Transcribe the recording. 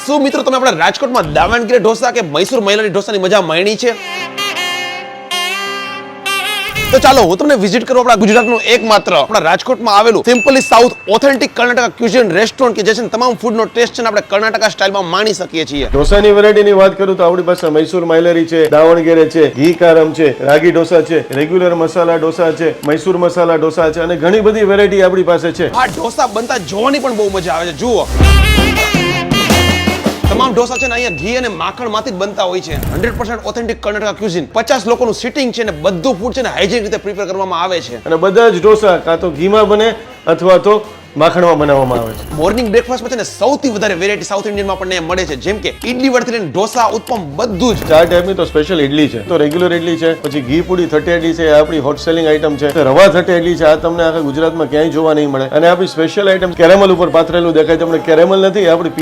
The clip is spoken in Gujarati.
શું મિત્રો તમે આપણા રાજકોટમાં દાવણગીરી ઢોસા કે મૈસૂર મહિલાની ઢોસાની મજા માણી છે? તો ચાલો હું તમને વિઝિટ કરું આપણા ગુજરાતનું એકમાત્ર આપણા રાજકોટમાં આવેલું simply south authentic Karnataka cuisine restaurant કે જે છે તમામ ફૂડનો ટેસ્ટ છે ને આપણે કર્ણાટકા સ્ટાઇલમાં માણી શકીએ છીએ. ઢોસાની વેરાયટીની વાત કરું તો આપણી પાસે મૈસૂર માયલરી છે, દાવણગેરે છે, ઘી કારમ છે, રાગી ઢોસા છે, રેગ્યુલર મસાલા ઢોસા છે, મૈસૂર મસાલા ઢોસા છે અને ઘણી બધી વેરાયટી આપણી પાસે છે. આ ઢોસા બનતા જોવાની પણ બહુ મજા આવે છે. જુઓ તમામ ઢોસા છે ને અહીંયા ઘી અને માખણમાંથી જ બનતા હોય છે. 100% ઓથેન્ટિક કર્ણાટકા ક્યુઝિન. 50 લોકોનું સિટિંગ છે ને બધું ફૂડ છે ને હાઇજેનિક રીતે પ્રિપેર કરવામાં આવે છે. અને બધા જ ઢોસા કાં તો ઘીમાં બને અથવા તો માખણમાં બનાવવામાં આવે છે. મોર્નિંગ બ્રેકફાસ્ટમાં છે ને સૌથી વધારે વેરાયટી સાઉથ ઇન્ડિયનમાં આપણને મળે છે, જેમ કે ઇડલી વડથી લઈને ઢોસા, ઉત્તપમ બધું જ. 4 ટાઈપની તો સ્પેશિયલ ઇડલી છે, તો રેગ્યુલર ઇડલી છે, પછી ઘી પૂડી થટેલી છે, આપણી હોટ સેલિંગ આઈટમ છે, રવા થટેલી છે, આ તમને આખા ગુજરાતમાં ક્યાંય જોવા નહીં મળે. અને આપણી સ્પેશિયલ આઈટમ કેરેમલ ઉપર પાથરેલું દેખાય તમને, કેરેમલ નથી, આપણી